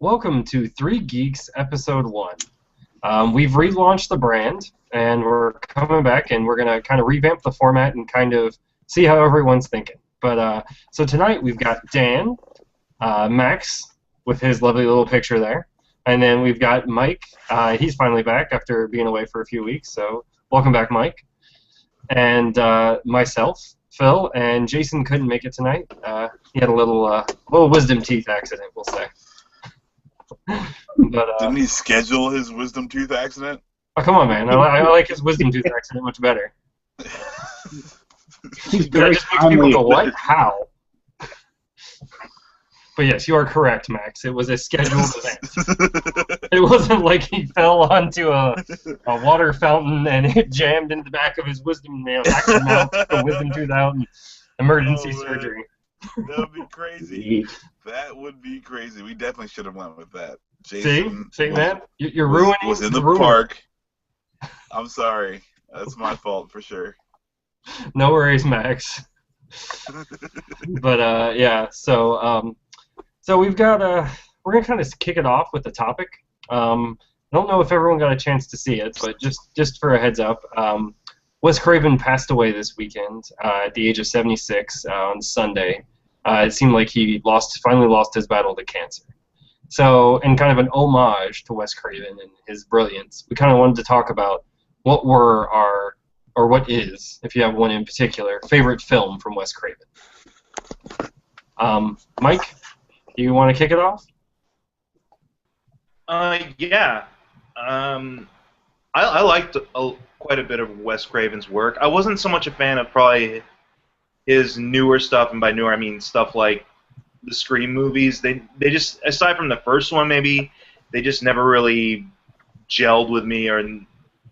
Welcome to Three Geeks, Episode 1. We've relaunched the brand, and we're coming back, and we're going to kind of revamp the format and kind of see how everyone's thinking. But so tonight we've got Dan, Max, with his lovely little picture there, and then we've got Mike. He's finally back after being away for a few weeks, so welcome back, Mike. And myself, Phil, and Jason couldn't make it tonight. He had a little wisdom teeth accident, we'll say. But, didn't he schedule his wisdom tooth accident? Oh, come on, man. I like his wisdom tooth accident much better. He's That just makes people go, what? How? But yes, you are correct, Max. It was a scheduled event. It wasn't like he fell onto a water fountain and it jammed in the back of his wisdom, back of his mouth, took the wisdom tooth out, and emergency surgery. That would be crazy. That would be crazy. We definitely should have went with that. Jason See, man? You're ruining was in the park. I'm sorry. That's my fault for sure. No worries, Max. But yeah, so we've got we're gonna kind of kick it off with the topic. I don't know if everyone got a chance to see it, but just for a heads up, Wes Craven passed away this weekend at the age of 76 on Sunday. It seemed like he finally lost his battle to cancer. So, in kind of an homage to Wes Craven and his brilliance, we kind of wanted to talk about what what is, if you have one in particular, favorite film from Wes Craven. Mike, do you want to kick it off? Yeah. I liked quite a bit of Wes Craven's work. I wasn't so much a fan of probably his newer stuff, and by newer I mean stuff like the Scream movies. They just, aside from the first one maybe, they just never really gelled with me, or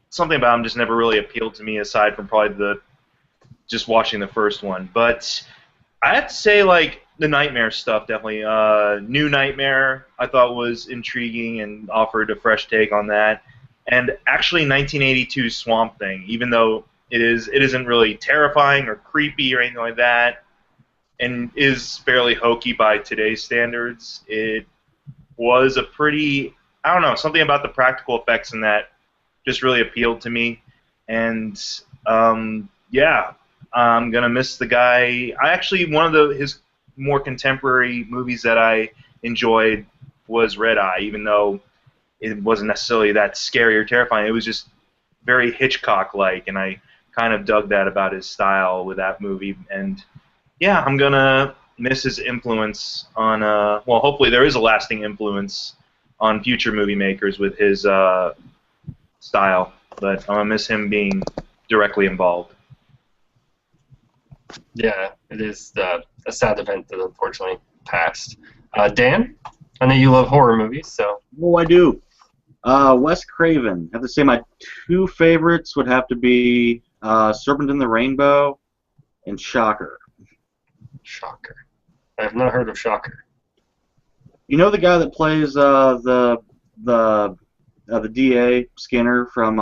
something about them just never really appealed to me aside from probably just watching the first one. But I have to say, like, the Nightmare stuff, definitely. New Nightmare I thought was intriguing and offered a fresh take on that. And actually 1982's Swamp Thing, even though it isn't really terrifying or creepy or anything like that, and is fairly hokey by today's standards, it was a pretty, I don't know, something about the practical effects in that just really appealed to me. And yeah, I'm gonna miss the guy. One of his more contemporary movies that I enjoyed was Red Eye, even though it wasn't necessarily that scary or terrifying. It was just very Hitchcock-like, and I kind of dug that about his style with that movie. And yeah, I'm gonna miss his influence on. Well, hopefully there is a lasting influence on future movie makers with his style, but I'm gonna miss him being directly involved. Yeah, it is a sad event that unfortunately passed. Dan, I know you love horror movies, so. Oh, I do. Wes Craven. I have to say my two favorites would have to be Serpent in the Rainbow and Shocker. Shocker. I have not heard of Shocker. You know the guy that plays the DA Skinner from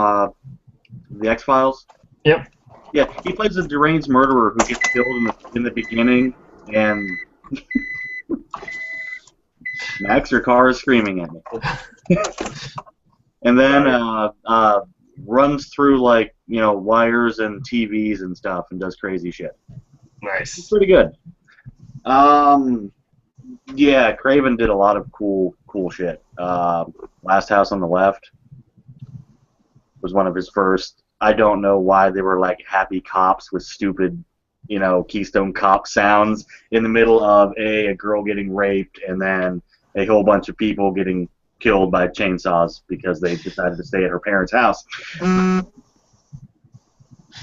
the X-Files? Yep. Yeah, he plays a deranged murderer who gets killed in the beginning, and Max, your car is screaming at me. And then runs through, like, wires and TVs and stuff and does crazy shit. Nice. It's pretty good. Yeah, Craven did a lot of cool shit. Last House on the Left was one of his first. I don't know why they were like happy cops with stupid, Keystone Cop sounds in the middle of a girl getting raped and then a whole bunch of people getting killed by chainsaws because they decided to stay at her parents' house.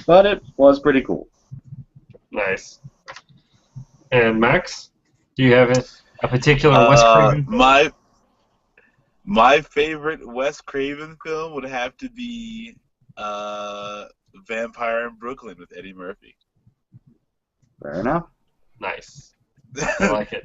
But it was pretty cool. Nice. And Max, do you have a particular Wes Craven? My favorite Wes Craven film would have to be Vampire in Brooklyn with Eddie Murphy. Fair enough. Nice. I like it.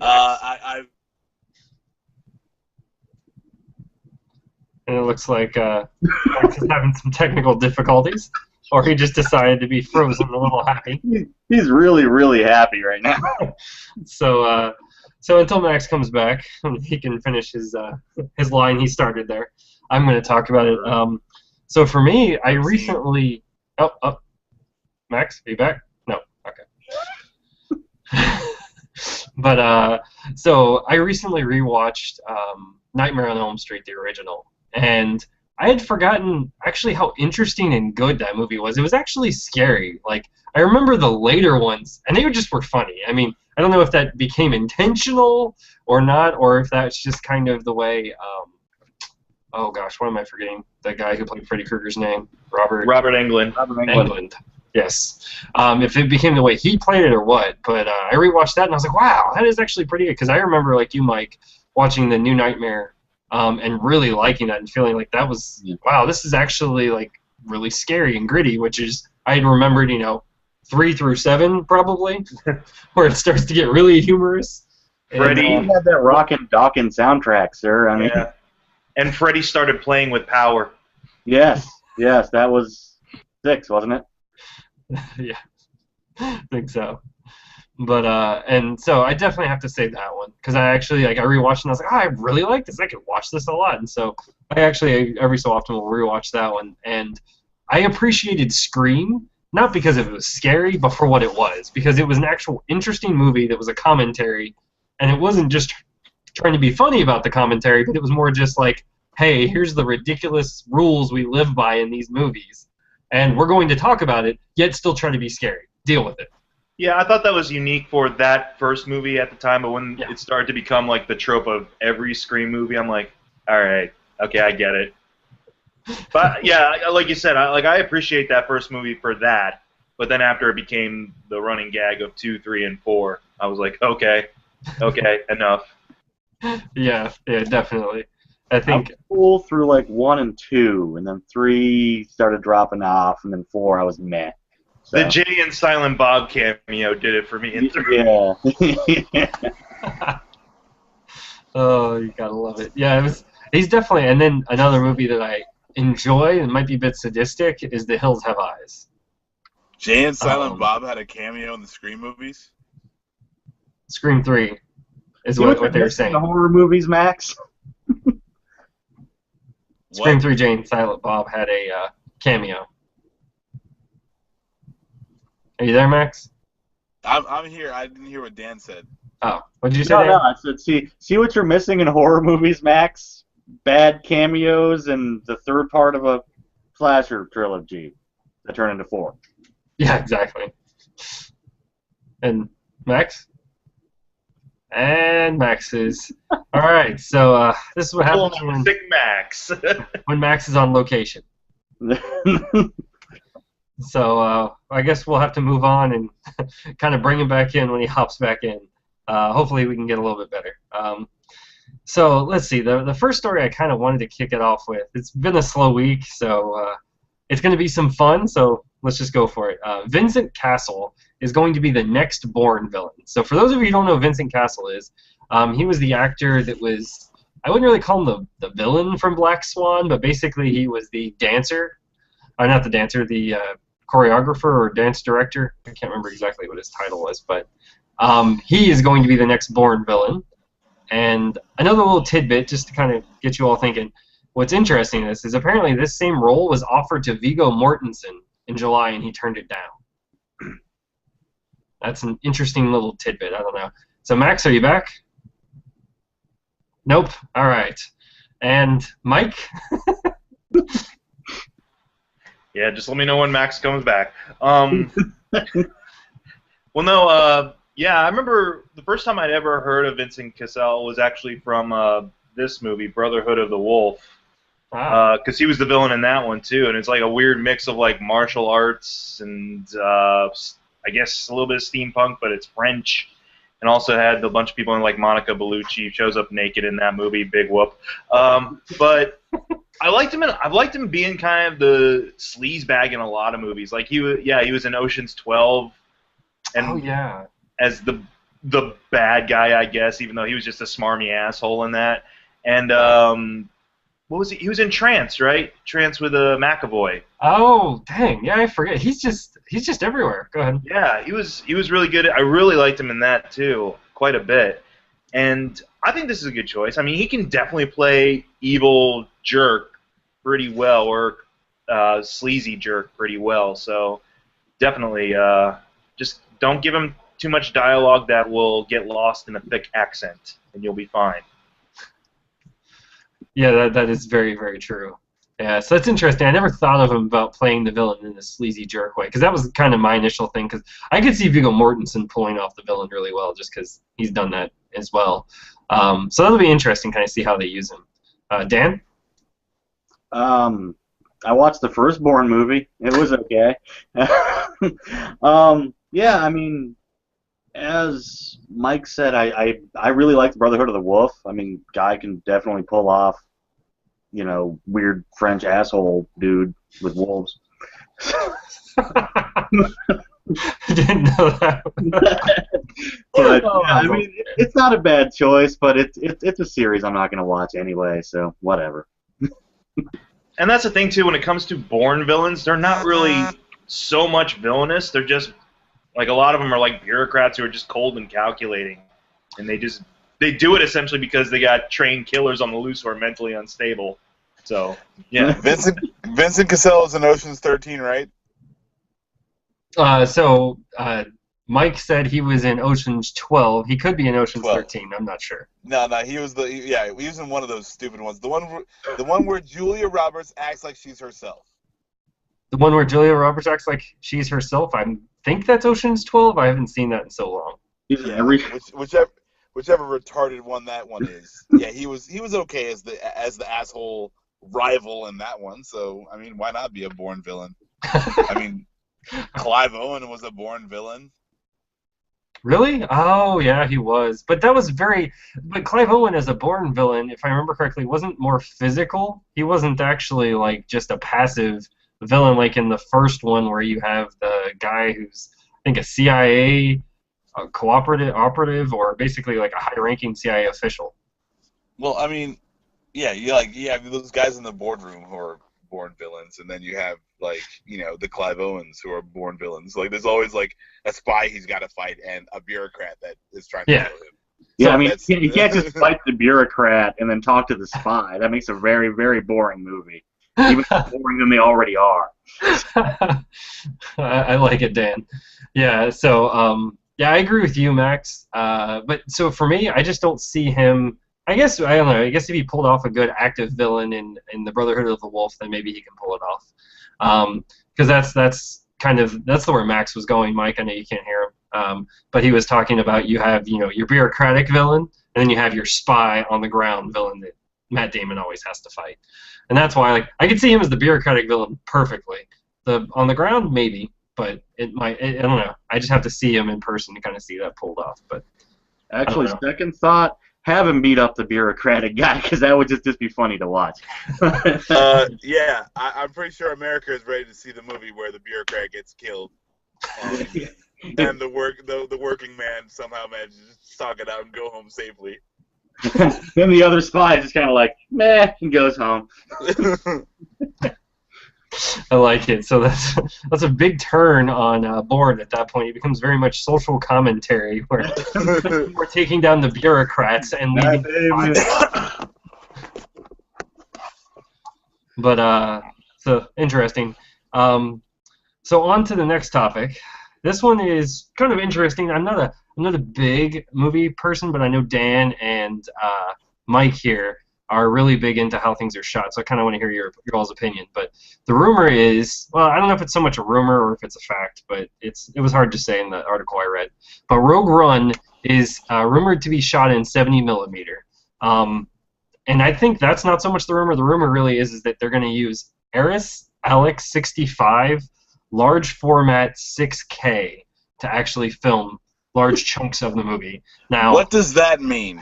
And it looks like Max is having some technical difficulties, or he just decided to be frozen a little happy. He's really, really happy right now. So So until Max comes back, he can finish his line he started there. I'm going to talk about it. So for me, I recently. Oh, Max, are you back? No. Okay. But so I recently rewatched Nightmare on Elm Street, the original, and I had forgotten actually how interesting and good that movie was. It was actually scary. Like, I remember the later ones, and they just were funny. I mean, I don't know if that became intentional or not, or if that's just kind of the way. Oh gosh, what am I forgetting? The guy who played Freddy Krueger's name, Robert Englund. Englund. Yes. If it became the way he played it or what, but I rewatched that and I was like, wow, that is actually pretty good. Because I remember, like you, Mike, watching the new Nightmare and really liking that and feeling like that was, wow, this is actually like really scary and gritty, which is, I had remembered, 3 through 7 probably, where it starts to get really humorous. Freddy had that Rockin' Dawkins soundtrack, sir. I mean, yeah. And Freddy started playing with power. Yes, that was 6, wasn't it? Yeah, I think so. But and so I definitely have to say that one because I actually I rewatched and I was like, oh, I really like this. I could watch this a lot, and so I actually every so often will rewatch that one. And I appreciated Scream not because it was scary, but for what it was, because it was an actual interesting movie that was a commentary, and it wasn't just trying to be funny about the commentary, but it was more just like, hey, here's the ridiculous rules we live by in these movies, and we're going to talk about it, yet still try to be scary. Deal with it. Yeah, I thought that was unique for that first movie at the time, but when it started to become like the trope of every Scream movie, I'm like, all right, okay, I get it. But yeah, like you said, I appreciate that first movie for that, but then after it became the running gag of 2, 3, and 4, I was like, okay, enough. Yeah, definitely. I think cool through like 1 and 2, and then 3 started dropping off, and then 4 I was meh. So. The Jay and Silent Bob cameo did it for me in 3. Yeah. Oh, you gotta love it. Yeah, he's definitely. And then another movie that I enjoy and might be a bit sadistic is The Hills Have Eyes. Jay and Silent Bob had a cameo in the Scream movies? Scream 3 is what they were saying. The horror movies, Max? Scream 3, Jay and Silent Bob had a cameo. Are you there, Max? I'm here. I didn't hear what Dan said. Oh, what did you say? No, I said, see what you're missing in horror movies, Max? Bad cameos and the third part of a slasher trilogy that turn into 4. Yeah, exactly. And Max? And Max is. All right, so this is what happens when Max. when Max is on location. So I guess we'll have to move on and kind of bring him back in when he hops back in. Hopefully we can get a little bit better. So let's see. The first story I kind of wanted to kick it off with. It's been a slow week, so it's going to be some fun. So let's just go for it. Vincent Cassel is going to be the next Bourne villain. So for those of you who don't know who Vincent Cassel is, he was the actor that was, I wouldn't really call him the villain from Black Swan, but basically he was the dancer. Not the dancer, the choreographer or dance director. I can't remember exactly what his title was, but he is going to be the next Bourne villain. And another little tidbit, just to kind of get you all thinking, what's interesting in this is apparently this same role was offered to Viggo Mortensen in July, and he turned it down. That's an interesting little tidbit. I don't know. So, Max, are you back? Nope. All right. And Mike? Yeah, just let me know when Max comes back. Well, no, yeah, I remember the first time I'd ever heard of Vincent Cassel was actually from this movie, Brotherhood of the Wolf, because he was the villain in that one too, and it's like a weird mix of like martial arts and I guess a little bit of steampunk, but it's French, and also had a bunch of people in like Monica Bellucci shows up naked in that movie, big whoop. But I liked him. I've liked him being kind of the sleazebag in a lot of movies. Like he was in Ocean's 12, and as the bad guy, I guess, even though he was just a smarmy asshole in that. And what was he? He was in Trance, right? Trance with McAvoy. Oh, dang! Yeah, I forget. He's just everywhere. Go ahead. Yeah, he was really good. I really liked him in that too, quite a bit. And I think this is a good choice. I mean, he can definitely play evil jerk pretty well, or sleazy jerk pretty well. So definitely, just don't give him too much dialogue that will get lost in a thick accent, and you'll be fine. Yeah, that is very, very true. Yeah, so that's interesting. I never thought of him about playing the villain in a sleazy jerk way, because that was kind of my initial thing, because I could see Viggo Mortensen pulling off the villain really well, just because he's done that as well. So that'll be interesting, kind of see how they use him. Dan? I watched the first Bourne movie. It was okay. Yeah, I mean, as Mike said, I really like the Brotherhood of the Wolf. I mean, Guy can definitely pull off, you know, weird French asshole dude with wolves. I didn't know that. But yeah, I mean, it's not a bad choice, but it's a series I'm not going to watch anyway, so whatever. And that's the thing too. When it comes to Bourne villains, they're not really so much villainous. They're just like, a lot of them are like bureaucrats who are just cold and calculating, and they do it essentially because they got trained killers on the loose who are mentally unstable. So yeah. Vincent Cassel is in Ocean's 13, right? Mike said he was in Ocean's 12. He could be in Ocean's 12. 13. I'm not sure. No, he was he was in one of those stupid ones. The one where Julia Roberts acts like she's herself. The one where Julia Roberts acts like she's herself. I think that's Ocean's 12. I haven't seen that in so long. Yeah, whichever retarded one that one is. Yeah, he was okay as the asshole rival in that one. So I mean, why not be a Bourne villain? I mean, Clive Owen was a Bourne villain. Really? Oh, yeah, he was. But Clive Owen as a Bourne villain, if I remember correctly, wasn't more physical. He wasn't actually like just a passive villain like in the first one where you have the guy who's, I think, a CIA cooperative operative, or basically like a high-ranking CIA official. Well, I mean, yeah, you have those guys in the boardroom who are Bourne villains, and then you have, like, you know, the Clive Owens who are Bourne villains. Like, there's always like a spy he's got to fight and a bureaucrat that is trying to kill him. Yeah, I mean, you can't just fight the bureaucrat and then talk to the spy. That makes a very, very boring movie, even more boring than they already are. I like it, Dan. Yeah, so yeah, I agree with you, Max. But so for me, I just don't see him. I don't know. I guess if he pulled off a good active villain in the Brotherhood of the Wolf, then maybe he can pull it off. Because that's where Max was going, Mike. I know you can't hear him, but he was talking about you have your bureaucratic villain, and then you have your spy on the ground villain that Matt Damon always has to fight, and that's why I could see him as the bureaucratic villain perfectly. On the ground maybe, but I don't know. I just have to see him in person to kind of see that pulled off. But actually, second thought. Have him beat up the bureaucratic guy, because that would just be funny to watch. Yeah, I'm pretty sure America is ready to see the movie where the bureaucrat gets killed, and the working man somehow manages to talk it out and go home safely. Then the other spy is just kind of like, meh, and goes home. I like it. So that's a big turn on Bourne at that point. It becomes very much social commentary where we're taking down the bureaucrats and leaving. But so interesting. So on to the next topic. This one is kind of interesting. I'm not a big movie person, but I know Dan and Mike here are really big into how things are shot, so I kind of want to hear your all's opinion. But the rumor is, well, I don't know if it's so much a rumor or if it's a fact, but it was hard to say in the article I read. But Rogue One is rumored to be shot in 70 millimeter, and I think that's not so much the rumor. The rumor really is that they're going to use Aris Alex 65 large format 6K to actually film large chunks of the movie. Now, what does that mean?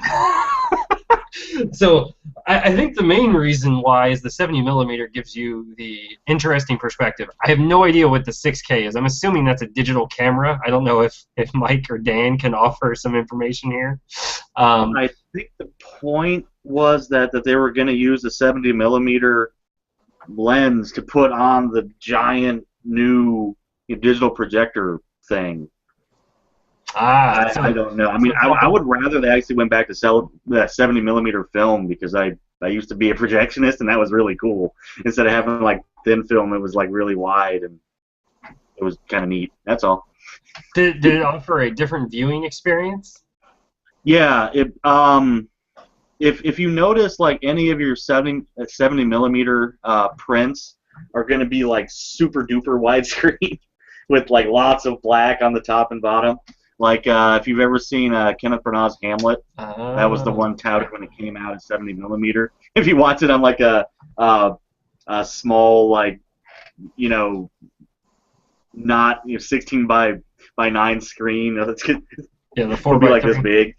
So I think the main reason why is the 70 millimeter gives you the interesting perspective. I have no idea what the 6K is. I'm assuming that's a digital camera. I don't know if Mike or Dan can offer some information here. I think the point was that they were going to use the 70 millimeter lens to put on the giant new digital projector thing. I don't know. I mean, I would rather they actually went back to sell that 70 millimeter film because I used to be a projectionist and that was really cool. Instead of having like thin film, it was like really wide and it was kind of neat. That's all. Did it offer a different viewing experience? Yeah. If you notice like any of your 70 millimeter prints are going to be like super duper widescreen with like lots of black on the top and bottom. Like, if you've ever seen Kenneth Branagh's Hamlet, that was the one touted when it came out at 70 millimeter. If you watch it on like a small, like, not 16 by 9 screen, it's the 4 it'll be like this big.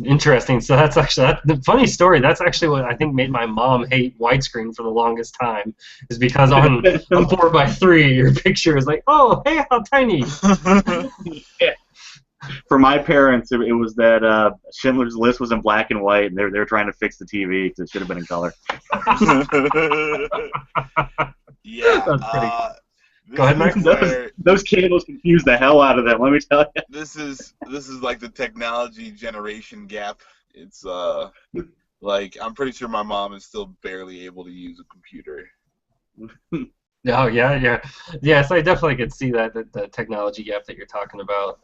Interesting. So that's actually the funny story. That's actually what I think made my mom hate widescreen for the longest time, is because on 4:3 your picture is like, oh, hey, how tiny. Yeah. For my parents, it was that Schindler's List was in black and white, and they're trying to fix the TV because it should have been in color. Yeah. That's pretty cool. Go ahead, Max. Those cables confuse the hell out of them. Let me tell you. This is like the technology generation gap. It's like I'm pretty sure my mom is still barely able to use a computer. Oh yeah. Yes, I definitely could see that the technology gap that you're talking about.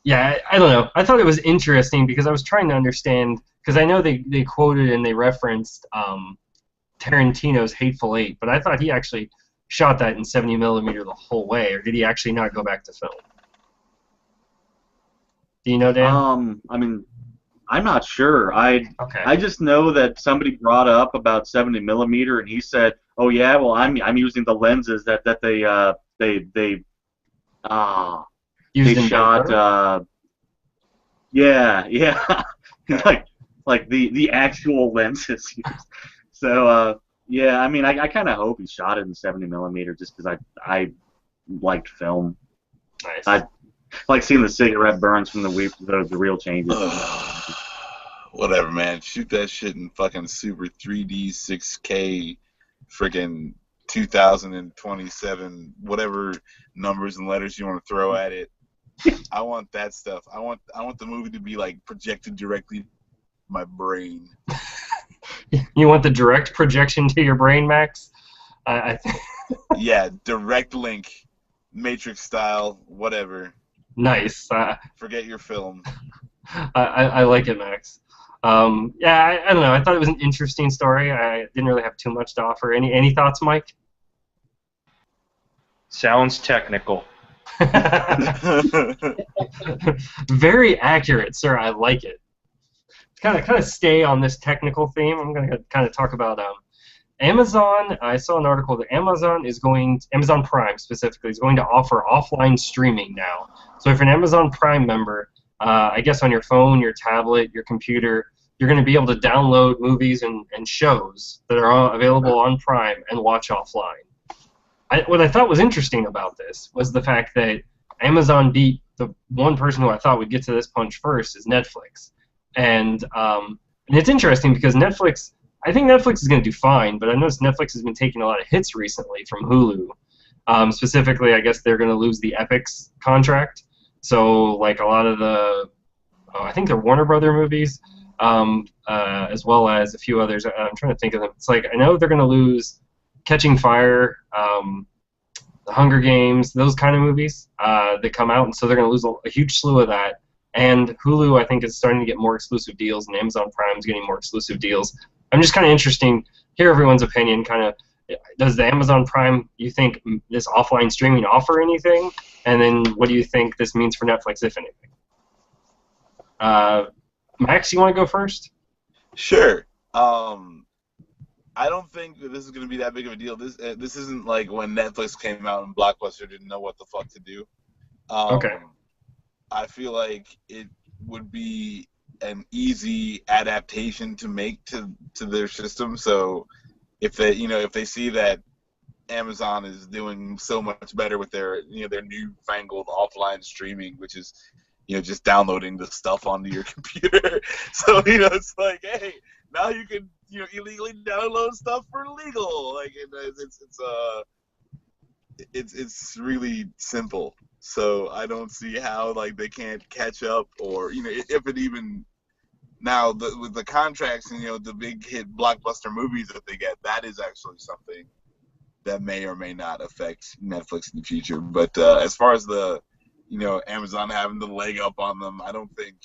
Yeah, I don't know. I thought it was interesting because I was trying to understand, because I know they quoted and they referenced Tarantino's Hateful Eight, but I thought he actually shot that in 70 millimeter the whole way, or did he actually not go back to film? Do you know, Dan? I mean, I'm not sure. I just know that somebody brought up about 70 millimeter, and he said, "Oh yeah, well I'm using the lenses that they shot." Yeah, like the actual lenses. So yeah, I mean, I kind of hope he shot it in 70 millimeter just because I liked film. Nice. I like seeing the cigarette burns from the real changes. Whatever, man. Shoot that shit in fucking super 3D 6K, friggin' 2027, whatever numbers and letters you want to throw at it. I want that stuff. I want the movie to be like projected directly to my brain. You want the direct projection to your brain, Max? Yeah, direct link, Matrix style, whatever. Nice. Forget your film. I like it, Max. Yeah, I don't know. I thought it was an interesting story. I didn't really have too much to offer. Any thoughts, Mike? Sounds technical. Very accurate, sir. I like it. Kind of stay on this technical theme. I'm going to kind of talk about Amazon. I saw an article that Amazon Prime specifically is going to offer offline streaming now. So if you're an Amazon Prime member, I guess on your phone, your tablet, your computer, you're going to be able to download movies and shows that are available on Prime and watch offline. What I thought was interesting about this was the fact that Amazon beat the one person who I thought would get to this punch first is Netflix. And it's interesting because Netflix, I think Netflix is going to do fine, but I noticed Netflix has been taking a lot of hits recently from Hulu. Specifically, I guess they're going to lose the Epix contract. So, like a lot of I think they're Warner Brother movies, as well as a few others. I'm trying to think of them. It's like I know they're going to lose Catching Fire, The Hunger Games, those kind of movies that come out, and so they're going to lose a huge slew of that. And Hulu, I think, is starting to get more exclusive deals, and Amazon Prime is getting more exclusive deals. I'm just kind of interested to hear everyone's opinion. Kind of, does the Amazon Prime, you think this offline streaming offer anything? And then what do you think this means for Netflix, if anything? Max, you want to go first? Sure. I don't think that this is going to be that big of a deal. This isn't like when Netflix came out and Blockbuster didn't know what the fuck to do. Okay. I feel like it would be an easy adaptation to make to their system. So if they see that Amazon is doing so much better with their newfangled offline streaming, which is just downloading the stuff onto your computer. So it's like, hey, now you can illegally download stuff for legal. Like it's really simple. So I don't see how like they can't catch up, or if it even now with the contracts and the big hit blockbuster movies that they get, that is actually something that may or may not affect Netflix in the future. But as far as the Amazon having the leg up on them, I don't think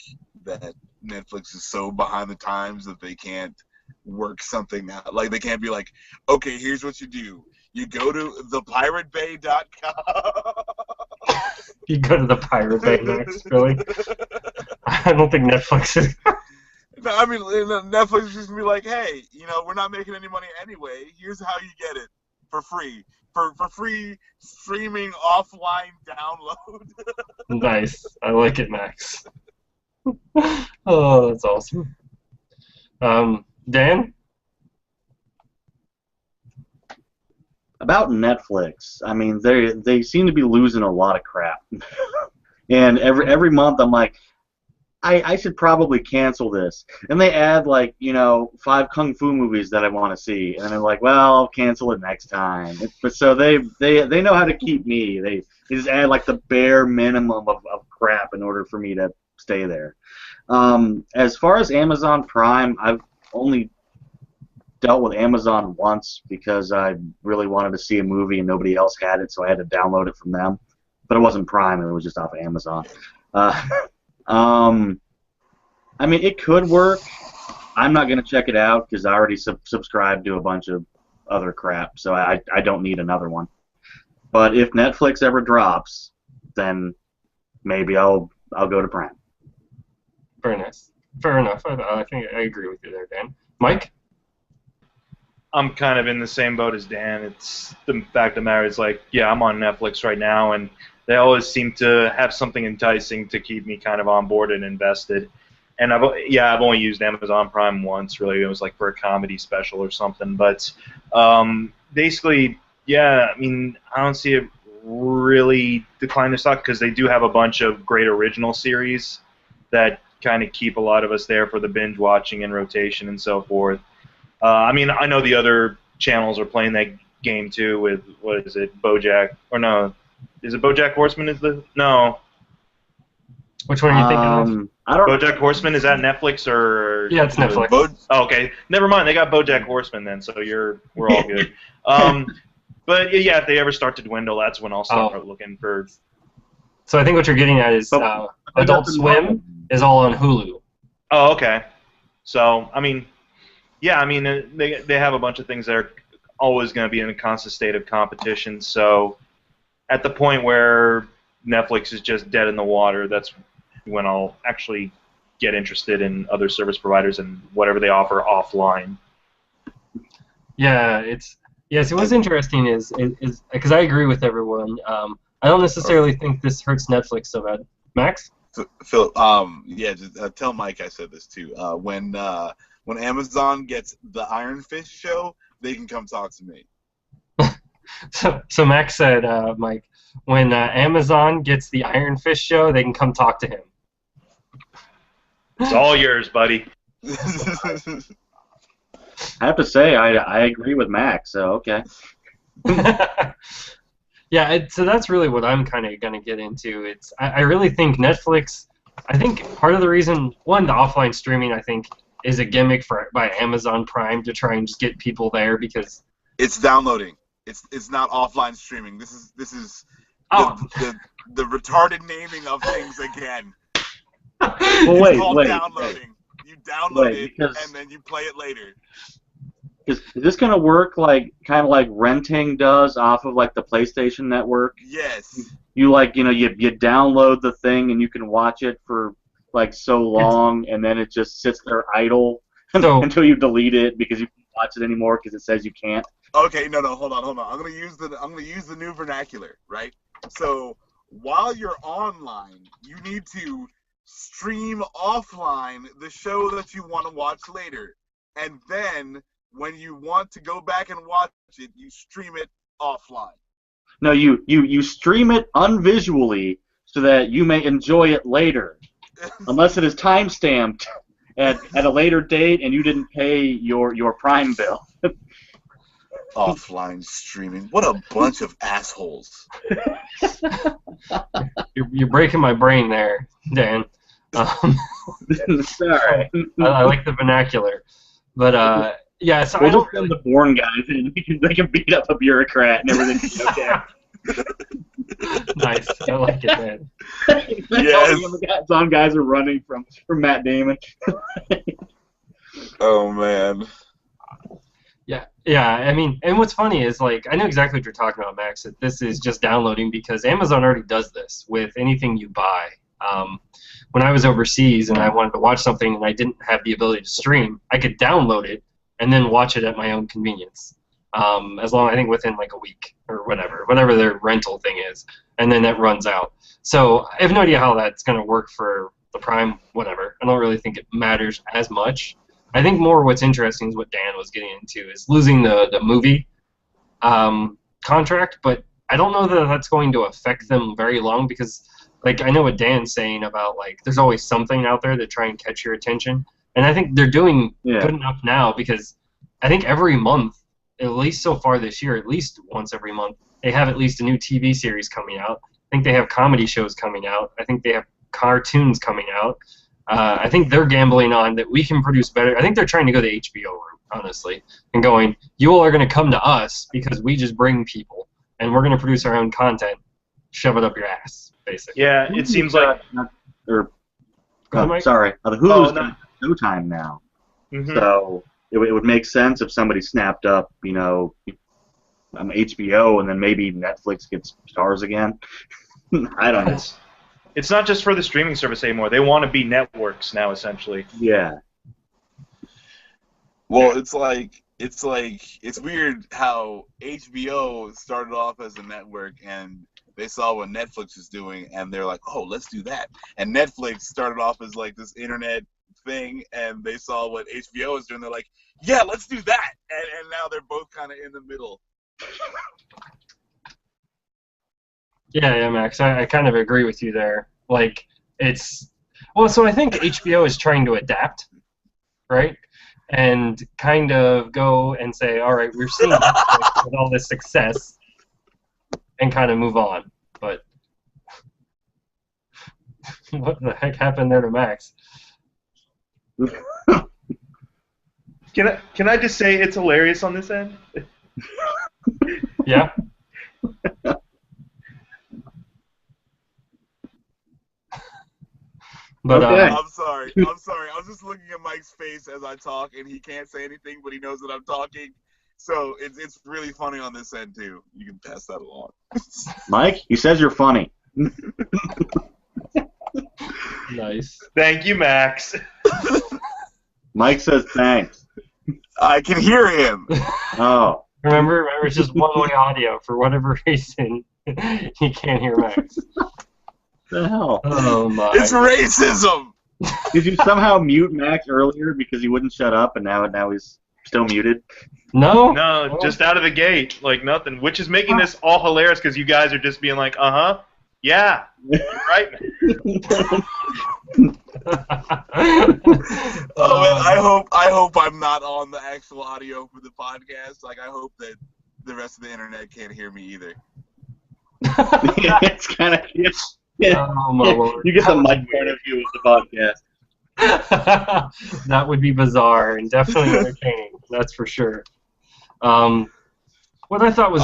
that Netflix is so behind the times that they can't work something out. Like, they can't be like, okay, here's what you do. You go to thepiratebay.com. You go to the Pirate Bay next, really? I don't think Netflix is... No, I mean, Netflix is just going to be like, hey, we're not making any money anyway. Here's how you get it for free. For free streaming offline download. Nice. I like it, Max. Oh, that's awesome. Dan? About Netflix, I mean, they seem to be losing a lot of crap. And every month I'm like, I should probably cancel this. And they add, like, 5 kung fu movies that I want to see. And I'm like, well, I'll cancel it next time. But so they know how to keep me. They just add, like, the bare minimum of crap in order for me to stay there. As far as Amazon Prime, I've only dealt with Amazon once because I really wanted to see a movie and nobody else had it, so I had to download it from them. But it wasn't Prime, it was just off of Amazon. I mean, it could work. I'm not going to check it out because I already subscribed to a bunch of other crap, so I don't need another one. But if Netflix ever drops, then maybe I'll go to Prime. Very nice. Fair enough. I think I agree with you there, Dan. Mike? I'm kind of in the same boat as Dan. It's the fact of the matter is, like, yeah, I'm on Netflix right now, and they always seem to have something enticing to keep me kind of on board and invested. And I've only used Amazon Prime once, really. It was like for a comedy special or something. But basically, yeah, I mean, I don't see it really decline their stock because they do have a bunch of great original series that kind of keep a lot of us there for the binge watching and rotation and so forth. I mean, I know the other channels are playing that game too with, what is it, BoJack, or no, is it BoJack Horseman? No. Which one are you thinking of? I don't. BoJack Horseman, is that Netflix or? Yeah, it's Netflix. Oh, okay, never mind. They got BoJack Horseman then, so we're all good. But yeah, if they ever start to dwindle, that's when I'll start looking for. So I think what you're getting at is Adult Swim is all on Hulu. Oh, okay. So I mean, yeah, I mean they have a bunch of things that are always going to be in a constant state of competition. So at the point where Netflix is just dead in the water, that's when I'll actually get interested in other service providers and whatever they offer offline. Yeah, so what's interesting is because I agree with everyone. I don't necessarily think this hurts Netflix so bad. Max? Phil, just tell Mike I said this too. When Amazon gets the Iron Fist show, they can come talk to me. So Max said, Mike, when Amazon gets the Iron Fist show, they can come talk to him. It's all yours, buddy. I have to say, I agree with Max, so okay. Yeah, so that's really what I'm kind of going to get into. I really think Netflix, I think part of the reason, one, the offline streaming, I think, is a gimmick by Amazon Prime to try and just get people there because... It's downloading. It's not offline streaming. This is the retarded naming of things again. Well, wait. Downloading. You download it and then you play it later. Is this gonna work kind of like renting does off of like the PlayStation Network? Yes. You you download the thing and you can watch it for like so long, and then it just sits there idle until you delete it because you can't watch it anymore because it says you can't. Okay, no, hold on. I'm gonna use the new vernacular, right? So while you're online, you need to stream offline the show that you want to watch later, and then when you want to go back and watch it, you stream it offline. No, you stream it unvisually so that you may enjoy it later, unless it is time-stamped at a later date and you didn't pay your Prime bill. offline streaming. What a bunch of assholes. You're breaking my brain there, Dan. Sorry. I like the vernacular, but yeah. So We'll I don't just send the born guys in. They can beat up a bureaucrat and everything can be okay. Nice. I like it, man. Yes. Some guys are running from Matt Damon. Oh man. Yeah. I mean, and what's funny is, like, I know exactly what you're talking about, Max. That this is just downloading because Amazon already does this with anything you buy. When I was overseas and I wanted to watch something and I didn't have the ability to stream, I could download it and then watch it at my own convenience. As long, I think, within like a week or whatever their rental thing is, and then that runs out. So I have no idea how that's going to work for the Prime, whatever. I don't really think it matters as much. I think more what's interesting is what Dan was getting into is losing the movie contract, but I don't know that that's going to affect them very long because, like, I know what Dan's saying about, like, there's always something out there that try and catch your attention, and I think they're doing good enough now because I think every month, at least so far this year, at least once every month, they have at least a new TV series coming out. I think they have comedy shows coming out. I think they have cartoons coming out. I think they're gambling on that we can produce better. I think they're trying to go the HBO route, honestly, and going, you all are going to come to us because we just bring people, and we're going to produce our own content. Shove it up your ass, basically. Yeah, it seems like... Sorry. The Hulu's got Showtime now. Mm-hmm. So it would make sense if somebody snapped up, HBO, and then maybe Netflix gets Stars again. I don't know. It's not just for the streaming service anymore. They want to be networks now, essentially. Yeah. Well, it's weird how HBO started off as a network and they saw what Netflix is doing and they're like, oh, let's do that. And Netflix started off as like this internet thing and they saw what HBO is doing. They're like, yeah, let's do that. And now they're both kind of in the middle. Yeah, Max. I kind of agree with you there. Like, so I think HBO is trying to adapt, right? And kind of go and say, all right, we're seeing Netflix with all this success, and kind of move on. But what the heck happened there to Max? Can I just say it's hilarious on this end? Yeah. But okay. I'm sorry. I was just looking at Mike's face as I talk, and he can't say anything, but he knows that I'm talking. So it's really funny on this end too. You can pass that along. Mike, he says you're funny. Nice. Thank you, Max. Mike says thanks. I can hear him. Oh. Remember, it's just one-way audio. For whatever reason, you can't hear Max. What the hell? Oh my! It's racism. Did you somehow mute Max earlier because he wouldn't shut up, and now he's still muted? No. No, just out of the gate, like nothing. Which is making this all hilarious because you guys are just being like, yeah, you're right. Oh man, I hope I'm not on the actual audio for the podcast. Like, I hope that the rest of the internet can't hear me either. Yeah, it's kind of. Yeah. Oh my Lord. You get the mic point of view of the podcast. That would be bizarre and definitely entertaining. That's for sure. What I thought was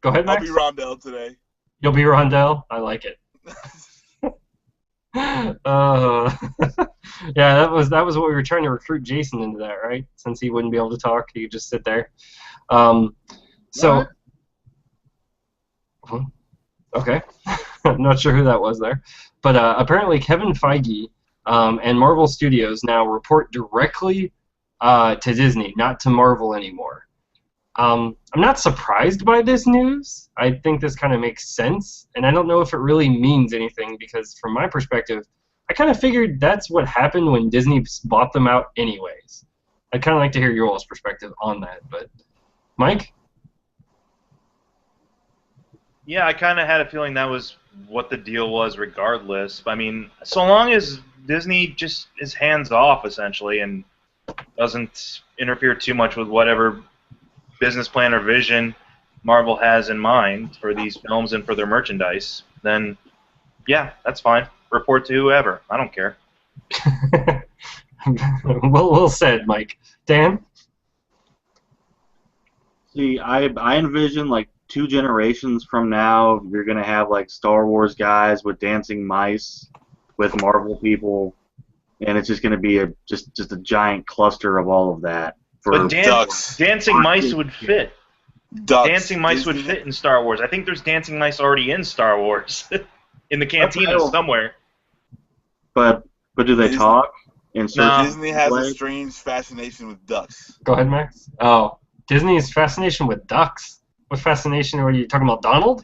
go ahead, Max. I'll be Rondell today. You'll be Rondell? I like it. Yeah, that was what we were trying to recruit Jason into that, right? Since he wouldn't be able to talk, he could just sit there. Okay. I'm not sure who that was there. But apparently Kevin Feige and Marvel Studios now report directly to Disney, not to Marvel anymore. I'm not surprised by this news. I think this kind of makes sense, and I don't know if it really means anything because from my perspective, I kind of figured that's what happened when Disney bought them out anyways. I'd kind of like to hear your all's perspective on that, but Mike? Yeah, I kind of had a feeling that was what the deal was regardless. I mean, so long as Disney just is hands-off, essentially, and doesn't interfere too much with whatever business plan or vision Marvel has in mind for these films and for their merchandise, then yeah, that's fine. Report to whoever. I don't care. Well said, Mike. Dan? See, I envision like 2 generations from now, you're gonna have like Star Wars guys with dancing mice, with Marvel people, and it's just gonna be just a giant cluster of all of that. But Ducks. dancing mice would fit. Ducks. Dancing mice would fit in Star Wars. I think there's dancing mice already in Star Wars, in the cantina somewhere. But do they talk? In No. Disney has a strange fascination with ducks. Go ahead, Max. Oh, Disney's fascination with ducks. What fascination are you talking about, Donald?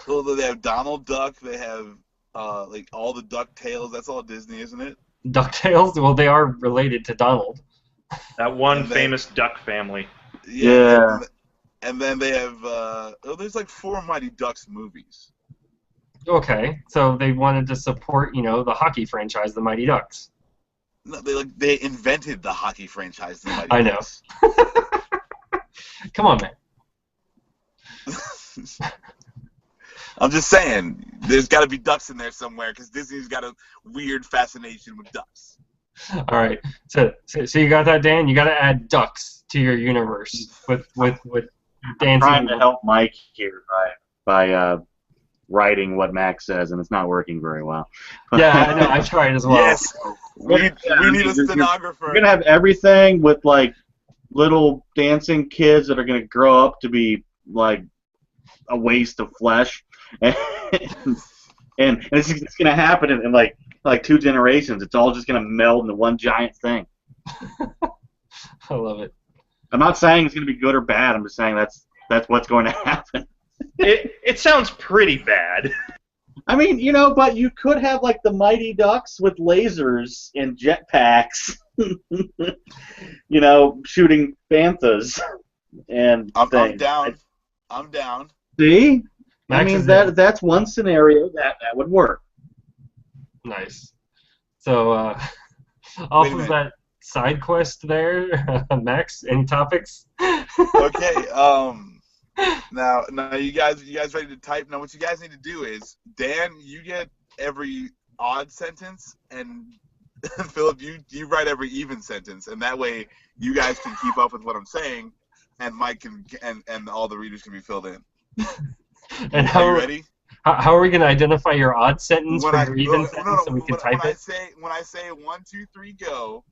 Well, they have Donald Duck. They have like all the Duck Tales. That's all Disney, isn't it? DuckTales? Well, they are related to Donald. That one famous duck family. Yeah. And then they have there's like 4 Mighty Ducks movies. Okay, so they wanted to support, the hockey franchise, the Mighty Ducks. No, they invented the hockey franchise, the Mighty Ducks. I know. Come on, man. I'm just saying, there's got to be ducks in there somewhere because Disney's got a weird fascination with ducks. All right, so you got that, Dan? You got to add ducks to your universe with dancing. I'm trying to help Mike here by writing what Max says, and it's not working very well. Yeah, I know. I've tried as well. Yes, we need a stenographer. You're gonna have everything with like little dancing kids that are gonna grow up to be like a waste of flesh, and it's gonna happen in like 2 generations. It's all just gonna meld into one giant thing. I love it. I'm not saying it's gonna be good or bad. I'm just saying that's what's going to happen. It sounds pretty bad. I mean, but you could have like the Mighty Ducks with lasers and jetpacks, shooting banthas and I'm things. down. I'm down. See? Max I mean, is that's one scenario that would work. Nice. So, off of that side quest there, Max, any topics? Okay. Now you guys ready to type? Now what you guys need to do is, Dan, you get every odd sentence, and Philip, you write every even sentence, and that way you guys can keep up with what I'm saying, and Mike can and all the readers can be filled in. And Are you ready? How are we going to identify your odd sentence from your even sentence so we can type it? When I say 1, 2, 3, go,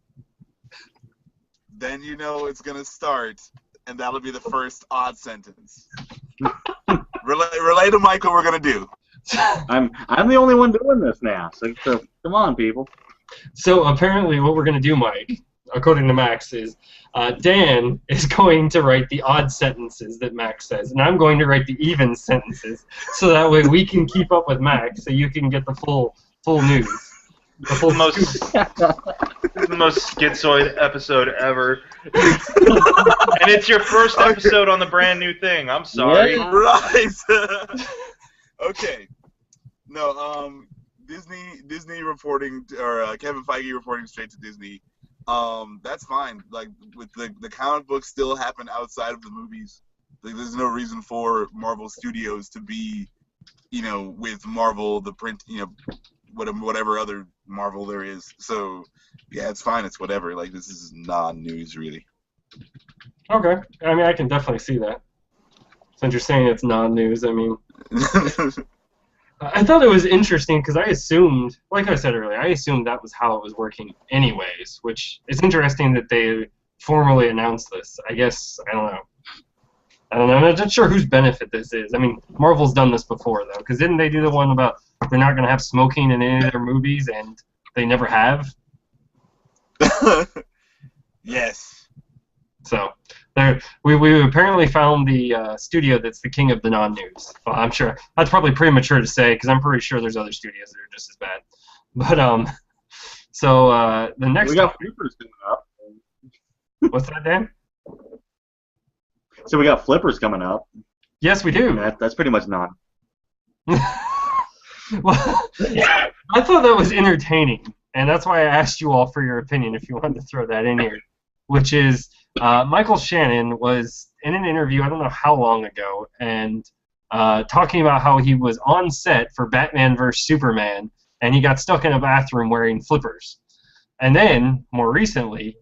then it's gonna start. And that'll be the first odd sentence. Relay to Mike what we're gonna do. I'm the only one doing this now, so come on, people. So apparently, what we're gonna do, Mike, according to Max, is Dan is going to write the odd sentences that Max says, and I'm going to write the even sentences, so that way we can keep up with Max, so you can get the full news. The full the most schizoid episode ever. And it's your first episode on the brand new thing. I'm sorry. Yeah. Right. Okay. No, Disney reporting, or Kevin Feige reporting straight to Disney. That's fine. Like, with the comic books still happen outside of the movies. Like, there's no reason for Marvel Studios to be, with Marvel, the print, whatever other Marvel there is. So, yeah, it's fine. It's whatever. Like, this is non-news, really. Okay. I mean, I can definitely see that. Since you're saying it's non-news, I mean... I thought it was interesting because I assumed, like I said earlier, that was how it was working anyways, which is interesting that they formally announced this. I guess, I don't know. I'm not sure whose benefit this is. I mean, Marvel's done this before, though, because didn't they do the one about they're not going to have smoking in any of their movies, and they never have? Yes. So, we apparently found the studio that's the king of the non-news. Well, I'm sure that's probably premature to say, because I'm pretty sure there's other studios that are just as bad. But, so, the next... We got Flippers coming up. What's that, Dan? So we got Flippers coming up. Yes, we do. That's pretty much not. Well, I thought that was entertaining, and that's why I asked you all for your opinion if you wanted to throw that in here, which is Michael Shannon was in an interview, I don't know how long ago, and talking about how he was on set for Batman vs. Superman, and he got stuck in a bathroom wearing flippers. And then, more recently,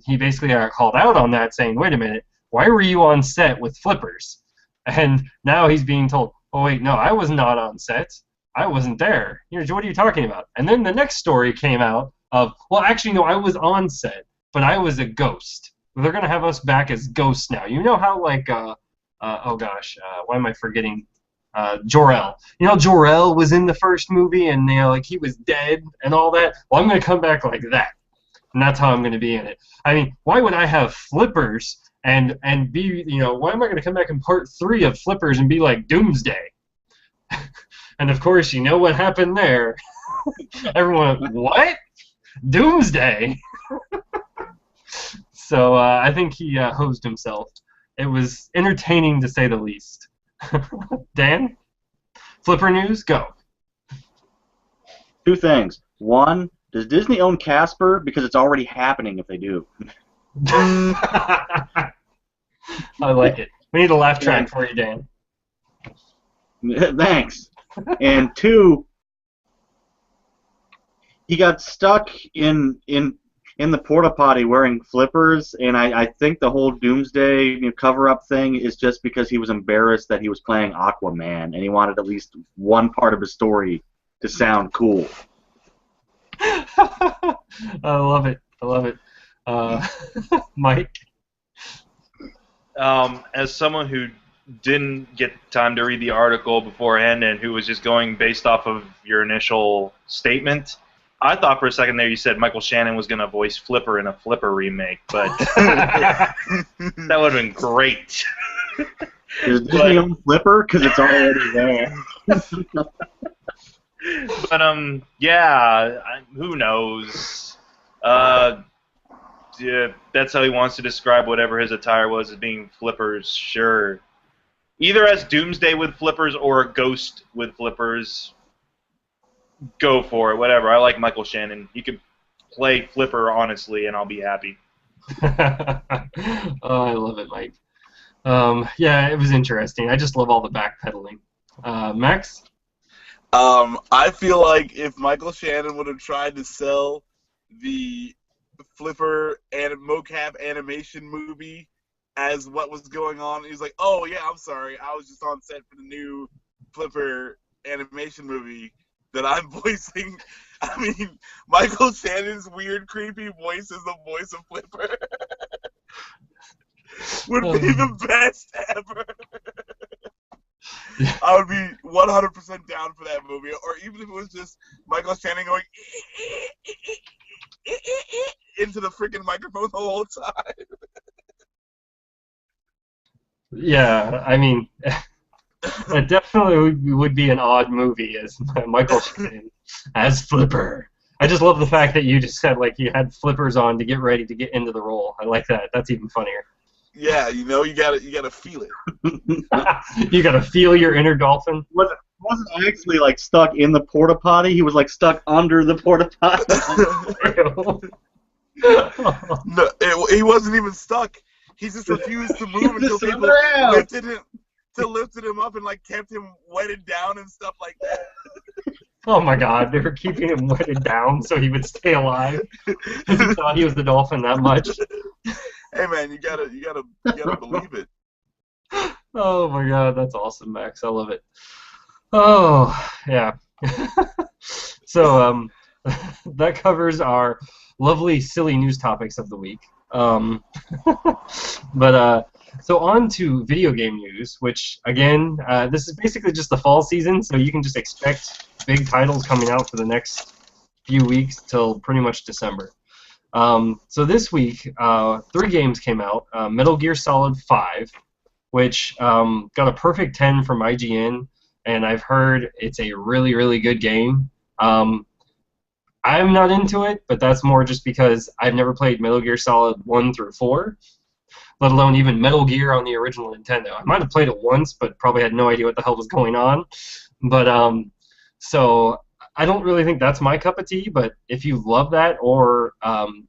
he basically got called out on that, saying, wait a minute, why were you on set with flippers? And now he's being told, oh, wait, no, I was not on set. I wasn't there. What are you talking about? And then the next story came out of, well, actually, no, I was on set, but I was a ghost. They're going to have us back as ghosts now. You know how, like, oh gosh, why am I forgetting? Jor-El. You know, Jor-El was in the first movie, and like he was dead and all that. Well, I'm going to come back like that, and that's how I'm going to be in it. I mean, why would I have flippers and be, why am I going to come back in part 3 of Flippers and be like Doomsday? And of course, you know what happened there. Everyone went, what? Doomsday? So I think he hosed himself. It was entertaining to say the least. Dan? Flipper news? Go. 2 things. 1, does Disney own Casper? Because it's already happening if they do. I like it. We need a laugh track for you, Dan. Thanks. And 2, he got stuck in the porta potty wearing flippers, and I think the whole Doomsday cover-up thing is just because he was embarrassed that he was playing Aquaman, and he wanted at least one part of his story to sound cool. I love it. I love it. Mike? As someone who didn't get time to read the article beforehand and who was just going based off of your initial statement, I thought for a second there you said Michael Shannon was going to voice Flipper in a Flipper remake, but that would have been great. Is Disney own Flipper? Because it's already there. But, yeah, who knows? Yeah, that's how he wants to describe whatever his attire was as being flippers, sure. Either as Doomsday with flippers or a ghost with flippers. Go for it, whatever. I like Michael Shannon. He could play Flipper honestly, and I'll be happy. Oh, I love it, Mike. Yeah, it was interesting. I just love all the backpedaling. Max? I feel like if Michael Shannon would have tried to sell the Flipper and mocap animation movie as what was going on, he was like, oh, yeah, I'm sorry. I was just on set for the new Flipper animation movie that I'm voicing. I mean, Michael Shannon's weird, creepy voice is the voice of Flipper. Would be the best ever. I would be 100% down for that movie, or even if it was just Michael Shannon going into the freaking microphone the whole time. Yeah, I mean, it definitely would be an odd movie as Michael Shannon as Flipper. I just love the fact that you just said, like, you had flippers on to get ready to get into the role. I like that. That's even funnier. Yeah, you gotta feel it. You gotta feel your inner dolphin. Wasn't actually like stuck in the porta potty. He was like stuck under the porta potty. No, he wasn't even stuck. He just refused to move until people lifted him up and like kept him wetted down and stuff like that. Oh my God, they were keeping him wetted down so he would stay alive because he thought he was the dolphin that much. Hey man, you gotta believe it. Oh my God, that's awesome, Max. I love it. Oh yeah. So that covers our lovely, silly news topics of the week. So on to video game news, which again, this is basically just the fall season, so you can just expect big titles coming out for the next few weeks till pretty much December. So this week, 3 games came out. Metal Gear Solid 5, which got a perfect 10 from IGN, and I've heard it's a really, really good game. I'm not into it, but that's more just because I've never played Metal Gear Solid 1 through 4, let alone even Metal Gear on the original Nintendo. I might have played it once, but probably had no idea what the hell was going on. But so I don't really think that's my cup of tea, but if you love that, or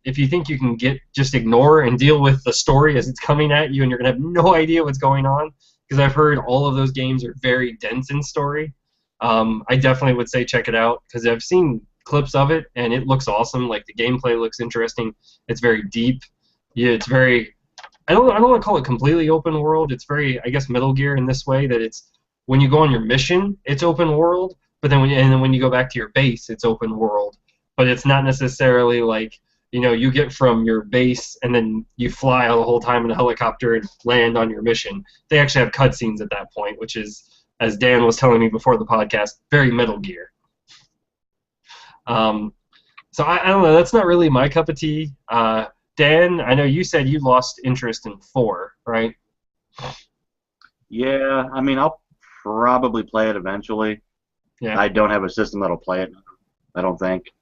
if you think you can just ignore and deal with the story as it's coming at you and you're going to have no idea what's going on, because I've heard all of those games are very dense in story, I definitely would say check it out, because I've seen clips of it and it looks awesome. Like, the gameplay looks interesting. It's very deep. Yeah, it's very... I don't want to call it completely open world. It's very, I guess, Metal Gear in this way, that it's when you go on your mission, it's open world, but then when you go back to your base, it's open world. But it's not necessarily like, you get from your base and then you fly the whole time in a helicopter and land on your mission. They actually have cutscenes at that point, which is, as Dan was telling me before the podcast, very Metal Gear. So I don't know. That's not really my cup of tea. Dan, I know you said you lost interest in 4, right? Yeah, I mean, I'll probably play it eventually. Yeah. I don't have a system that'll play it, I don't think.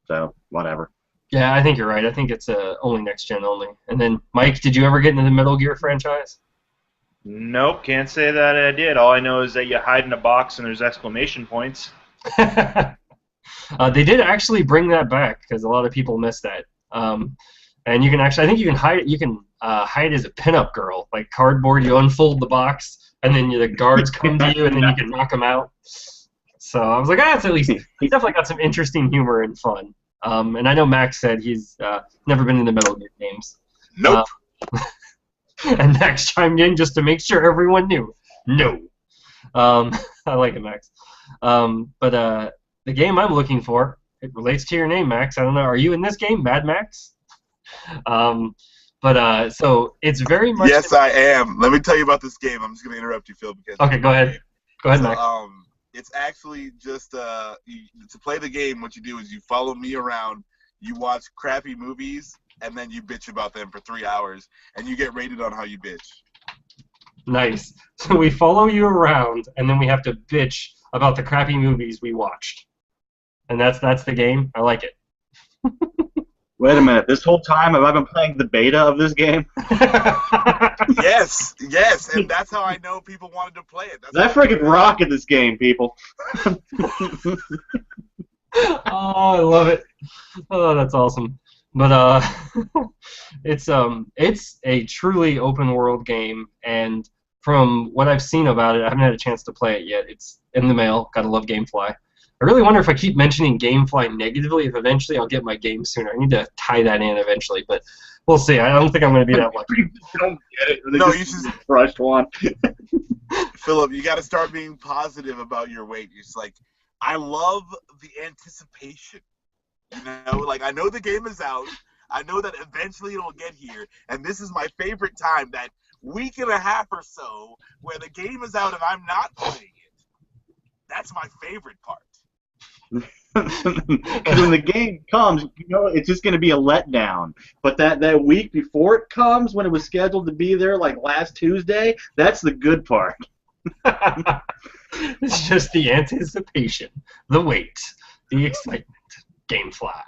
So, whatever. Yeah, I think you're right. I think it's only next gen only. And then, Mike, did you ever get into the Metal Gear franchise? Nope, can't say that I did. All I know is that you hide in a box and there's exclamation points. They did actually bring that back, because a lot of people missed that. And you can actually, I think you can hide. You can hide as a pinup girl, like cardboard. You unfold the box, and then the guards come to you, and then you can knock them out. So I was like, it's at least he's definitely got some interesting humor and fun. And I know Max said he's never been in the Metal Gear games. Nope. And Max chimed in just to make sure everyone knew. No. I like it, Max. But the game I'm looking for, it relates to your name, Max. I don't know. Are you in this game, Mad Max? So it's very much... Yes, I am. Let me tell you about this game. I'm just going to interrupt you, Phil. Because okay, go ahead. Go ahead, Max. It's actually just, to play the game, what you do is you follow me around, you watch crappy movies, and then you bitch about them for 3 hours, and you get rated on how you bitch. Nice. So we follow you around, and then we have to bitch about the crappy movies we watched. And that's the game? I like it. Wait a minute. This whole time, have I been playing the beta of this game? Yes, and that's how I know people wanted to play it. I freaking rock at this game, people. Oh, I love it. Oh, that's awesome. But it's a truly open world game, and from what I've seen about it, I haven't had a chance to play it yet. It's in the mail. Gotta love GameFly. I really wonder if I keep mentioning GameFly negatively, if eventually I'll get my game sooner. I need to tie that in eventually, but we'll see. I don't think I'm going to be that lucky. You don't get it. No, you should crushed one. Philip, you got to start being positive about your weight. You're just like, I love the anticipation. Like, I know the game is out. I know that eventually it'll get here, and this is my favorite time, that week and a half or so where the game is out and I'm not playing it. That's my favorite part. When the game comes, it's just going to be a letdown. But that week before it comes, when it was scheduled to be there, like last Tuesday, that's the good part. It's just the anticipation, the wait, the excitement. GameFly.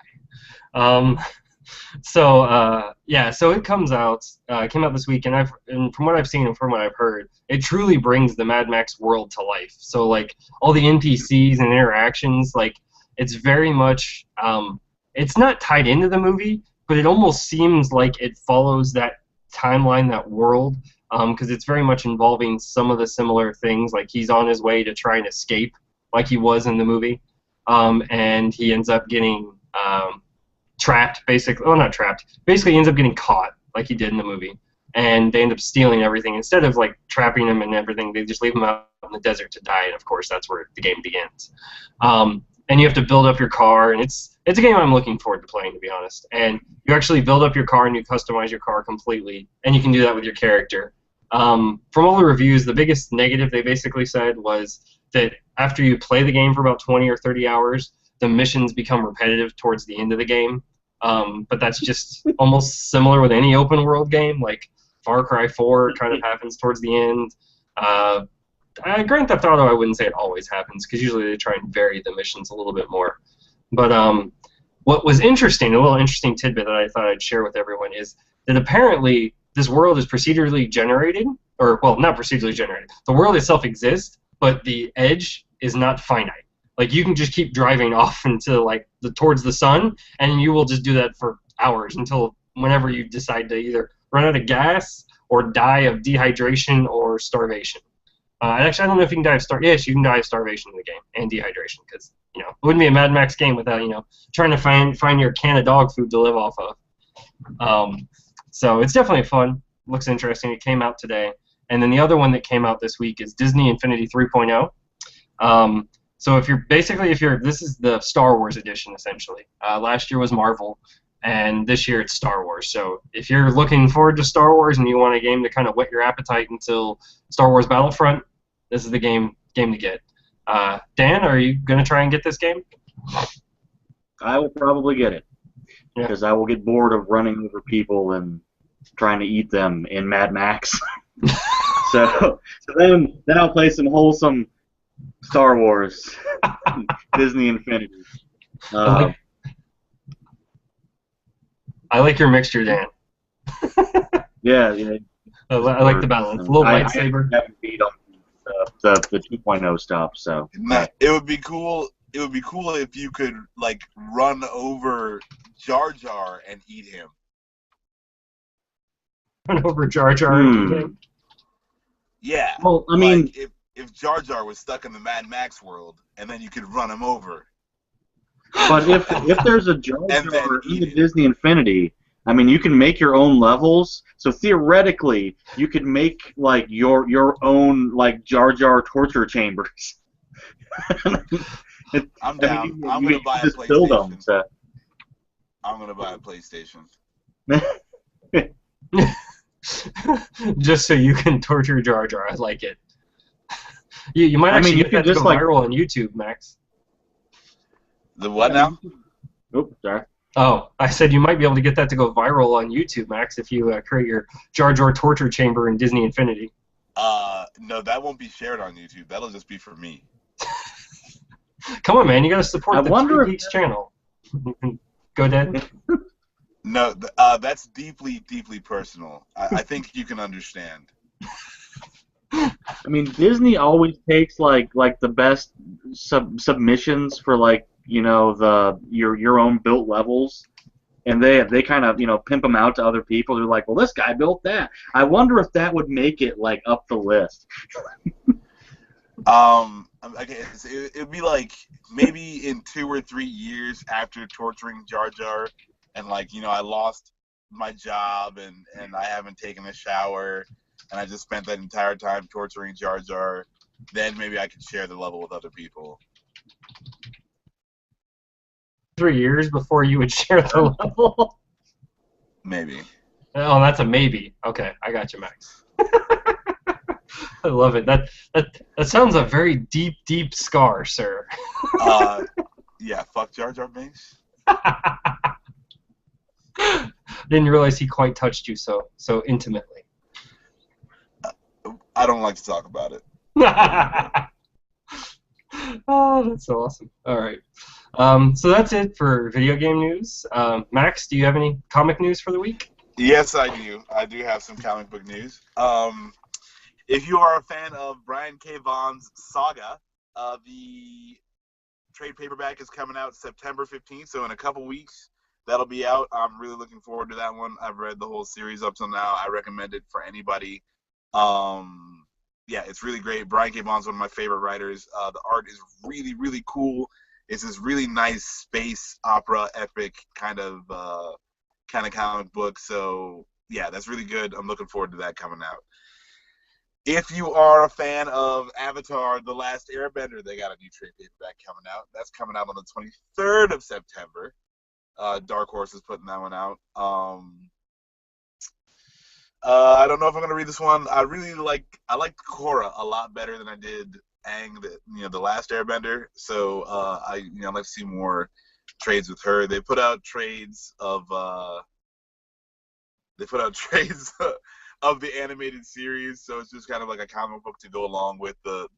So it comes out. It came out this week, and from what I've seen and from what I've heard, it truly brings the Mad Max world to life. So like all the NPCs and interactions, like it's very much. It's not tied into the movie, but it almost seems like it follows that timeline, that world, because it's very much involving some of the similar things. Like he's on his way to try and escape, like he was in the movie, and he ends up getting. Trapped, basically. Well, not trapped. Basically, he ends up getting caught, like he did in the movie, and they end up stealing everything. Instead of like trapping him and everything, they just leave him out in the desert to die. And of course, that's where the game begins. And you have to build up your car, and it's a game I'm looking forward to playing, to be honest. And you actually build up your car and you customize your car completely, and you can do that with your character. From all the reviews, the biggest negative they basically said was that after you play the game for about 20 or 30 hours, the missions become repetitive towards the end of the game. But that's just almost similar with any open world game. Like Far Cry 4 kind of happens towards the end. Grand Theft Auto, I wouldn't say it always happens, because usually they try and vary the missions a little bit more. But what was interesting, a little interesting tidbit that I thought I'd share with everyone, is that apparently this world is procedurally generated, or, well, not procedurally generated. The world itself exists, but the edge is not finite. Like you can just keep driving off into like towards the sun, and you will just do that for hours until whenever you decide to either run out of gas or die of dehydration or starvation. And actually, I don't know if you can die of Yes, you can die of starvation in the game and dehydration because it wouldn't be a Mad Max game without trying to find your can of dog food to live off of. So it's definitely fun. Looks interesting. It came out today, and then the other one that came out this week is Disney Infinity 3.0. So this is the Star Wars edition essentially. Last year was Marvel, and this year it's Star Wars. So if you're looking forward to Star Wars and you want a game to kind of whet your appetite until Star Wars Battlefront, this is the game to get. Dan, are you gonna try and get this game? I will probably get it because I will get bored of running over people and trying to eat them in Mad Max. so then I'll play some wholesome Star Wars, Disney Infinity. I like your mixture, Dan. Yeah. I like the balance. A little lightsaber. I haven't beat on the 2.0 stuff, so. It would be cool. It would be cool if you could like run over Jar Jar and eat him. Run over Jar Jar and eat him. Yeah. Well, I mean, like if Jar Jar was stuck in the Mad Max world, and then you could run him over. But if there's a Jar Jar in the Disney Infinity, I mean, you can make your own levels. So theoretically, you could make like your own like Jar Jar torture chambers. I'm down. I'm gonna buy a PlayStation. Build them, so. I'm gonna buy a PlayStation. Just so you can torture Jar Jar. I like it. You might actually get that to go viral on YouTube, Max. The what now? Oops, sorry. Oh, I said you might be able to get that to go viral on YouTube, Max, if you create your Jar Jar torture chamber in Disney Infinity. No, that won't be shared on YouTube. That'll just be for me. Come on, man. You gotta support the Geeks channel. Go, Dan. No, that's deeply, deeply personal. I think you can understand. I mean, Disney always takes like the best submissions for like your own built levels, and they kind of pimp them out to other people. They're like, well, this guy built that. I wonder if that would make it like up the list. I guess it'd be like maybe in 2 or 3 years after torturing Jar Jar, and like I lost my job and I haven't taken a shower, and I just spent that entire time torturing Jar Jar. Then maybe I could share the level with other people. 3 years before you would share the level? Maybe. Oh, that's a maybe. Okay, I got you, Max. I love it. That sounds a very deep, deep scar, sir. Yeah, fuck Jar Jar Binks. Didn't realize he quite touched you so intimately. I don't like to talk about it. Oh, that's so awesome. All right. So that's it for video game news. Max, do you have any comic news for the week? Yes, I do. I do have some comic book news. If you are a fan of Brian K. Vaughan's Saga, the trade paperback is coming out September 15th, so in a couple weeks that'll be out. I'm really looking forward to that one. I've read the whole series up till now. I recommend it for anybody. Yeah, it's really great. Brian K. Vaughan's one of my favorite writers. The art is really, really cool. It's this really nice space opera epic kind of comic book. So yeah, that's really good. I'm looking forward to that coming out. If you are a fan of Avatar: The Last Airbender, they got a new trade paperback coming out. That's coming out on the 23rd of September. Dark Horse is putting that one out. I don't know if I'm gonna read this one. I liked Korra a lot better than I did Aang, the Last Airbender. So I'd like to see more trades with her. They put out trades of of the animated series, so it's just kind of like a comic book to go along with the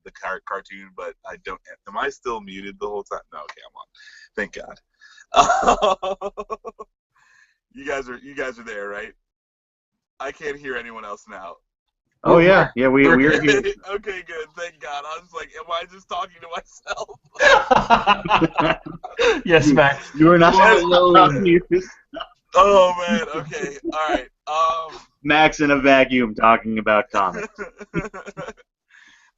cartoon. But I don't. Am I still muted the whole time? No, okay, I'm on. Thank God. You guys are there, right? I can't hear anyone else now. Oh yeah, yeah. We're here. Okay, good. Thank God. I was like, am I just talking to myself? Yes, Max. You are not alone. talking to yourself. Oh man. Okay. All right. Max in a vacuum talking about comics.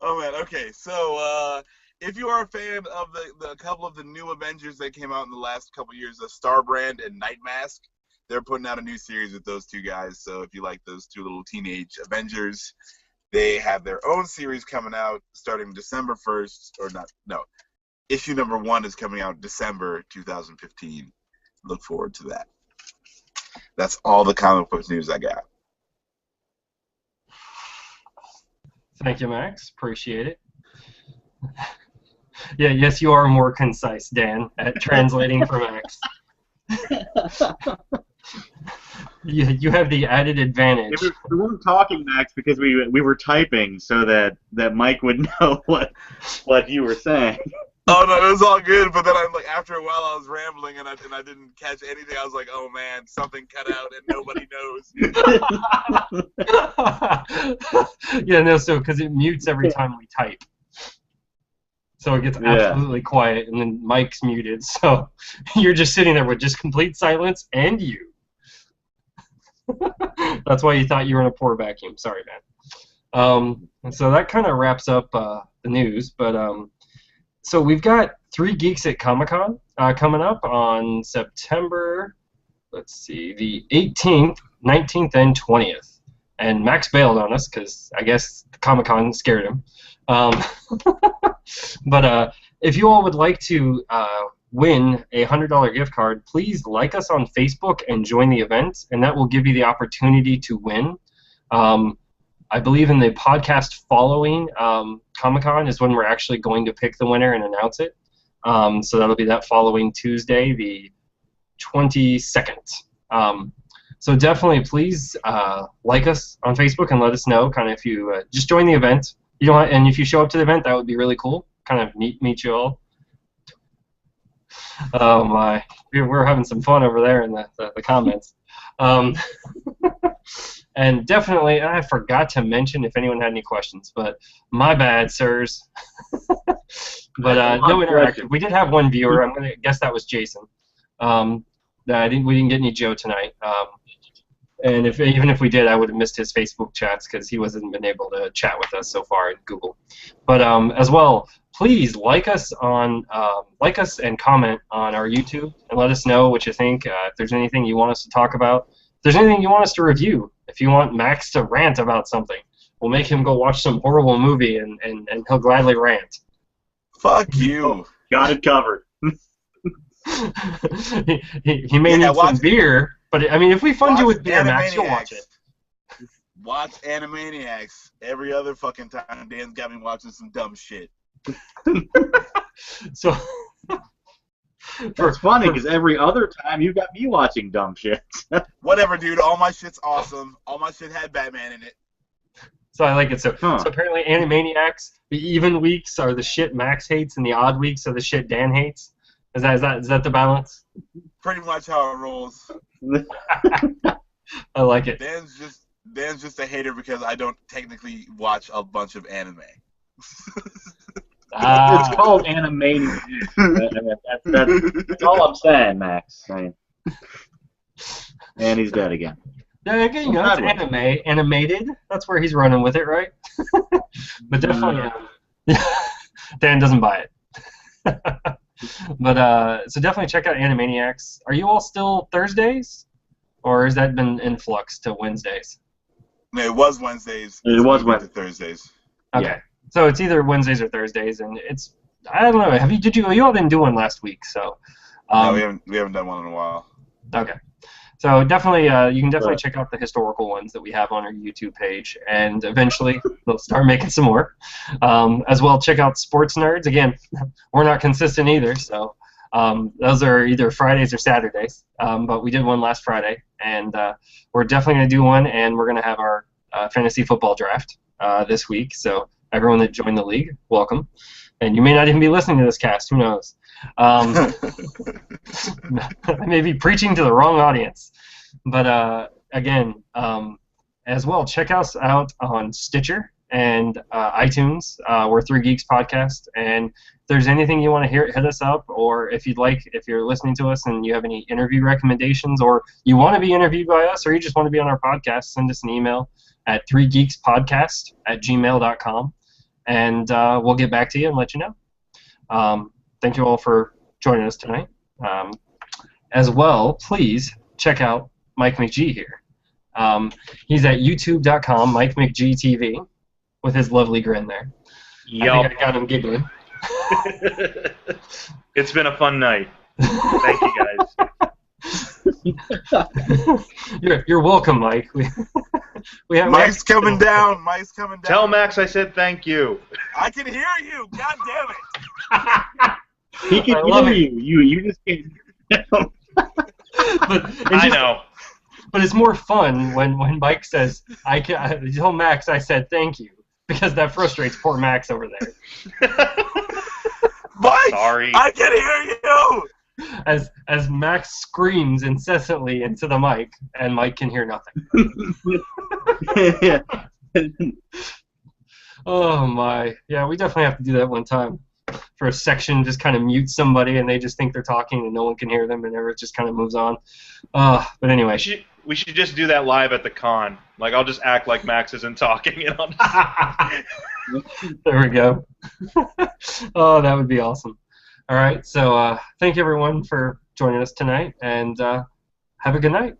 Oh man. Okay. So if you are a fan of the couple of the new Avengers that came out in the last couple years, Starbrand and Nightmask, they're putting out a new series with those two guys. So if you like those two little teenage Avengers, they have their own series coming out starting December 1st, or not, no. Issue number 1 is coming out December 2015. Look forward to that. That's all the comic book news I got. Thank you, Max. Appreciate it. Yeah, yes, you are more concise, Dan, at translating for Max. You have the added advantage. We weren't talking, Max, because we were typing so that Mike would know what you were saying. Oh no, it was all good. But then after a while, I was rambling and I didn't catch anything. I was like, oh man, something cut out and nobody knows. Yeah, no, so because it mutes every time we type. So it gets absolutely quiet, and then Mike's muted, so you're just sitting there with just complete silence, and you. That's why you thought you were in a poor vacuum. Sorry, man. So that kind of wraps up the news, but so we've got 3 Geeks at Comic-Con coming up on September, let's see, the 18th, 19th, and 20th. And Max bailed on us because I guess Comic-Con scared him. But if you all would like to win a $100 gift card, please like us on Facebook and join the event, and that will give you the opportunity to win. I believe in the podcast following Comic-Con is when we're actually going to pick the winner and announce it. So that'll be that following Tuesday, the 22nd. So definitely please like us on Facebook and let us know kind of if you just join the event. And if you show up to the event, that would be really cool. Kind of meet you all. Oh my, we're having some fun over there in the comments. And definitely, I forgot to mention if anyone had any questions, but my bad, sirs. But no interaction. We did have one viewer. I'm gonna guess that was Jason. We didn't get any Joe tonight. And even if we did, I would have missed his Facebook chats because he wasn't been able to chat with us so far in Google. But as well, please like us and comment on our YouTube and let us know what you think. If there's anything you want us to talk about, if there's anything you want us to review, if you want Max to rant about something, we'll make him go watch some horrible movie and he'll gladly rant. Fuck you. Oh, got it covered. he may need some beer. But, I mean, if we fund you with beer, Max, you'll watch it. Watch Animaniacs every other fucking time. Dan's got me watching some dumb shit. So, it's funny, because every other time you've got me watching dumb shit. Whatever, dude. All my shit's awesome. All my shit had Batman in it. So I like it. So apparently Animaniacs, the even weeks are the shit Max hates, and the odd weeks are the shit Dan hates? Is that the balance? Pretty much how it rolls. I like it. Dan's just a hater because I don't technically watch a bunch of anime. It's called Animaniacs. That's all I'm saying, Max. And he's dead again. Yeah, again, that's animated. That's where he's running with it, right? But definitely, Dan doesn't buy it. But so definitely check out Animaniacs. Are you all still Thursdays, or has that been influxed to Wednesdays? No, it was Wednesdays. It was Wednesdays. Thursdays. Okay, yeah. So it's either Wednesdays or Thursdays, and it's I don't know. You all didn't do one last week, so. No, we haven't done one in a while. Okay. So definitely, you can definitely check out the historical ones that we have on our YouTube page, and eventually we'll start making some more. As well, check out Sports Nerds. Again, we're not consistent either, so those are either Fridays or Saturdays. But we did one last Friday, and we're definitely going to do one, and we're going to have our fantasy football draft this week. So everyone that joined the league, welcome. And you may not even be listening to this cast. Who knows? I may be preaching to the wrong audience. But again, as well, check us out on Stitcher and iTunes. We're Three Geeks Podcast, and if there's anything you want to hear, hit us up, or if you're listening to us and you have any interview recommendations, or you want to be interviewed by us, or you just want to be on our podcast, send us an email at threegeekspodcast@gmail.com, and we'll get back to you and let you know. Thank you all for joining us tonight. As well, please check out Mike McG here. He's at youtube.com, Mike McG TV, with his lovely grin there. Yup. I think I got him giggling. It's been a fun night. Thank you, guys. You're welcome, Mike. Mike's coming down. Mike's coming down. Tell Max I said thank you. I can hear you. God damn it. He can hear you. You just can't hear him. I know. But it's more fun when Mike says, tell Max I said thank you, because that frustrates poor Max over there. Mike, sorry. I can hear you. As Max screams incessantly into the mic, and Mike can hear nothing. Oh my. Yeah, we definitely have to do that one time. For a section, just kind of mute somebody, and they just think they're talking, and no one can hear them, and it just kind of moves on. But anyway. We should just do that live at the con. Like, I'll just act like Max isn't talking, and I'll just... There we go. Oh, that would be awesome. All right, so thank you everyone for joining us tonight, and have a good night.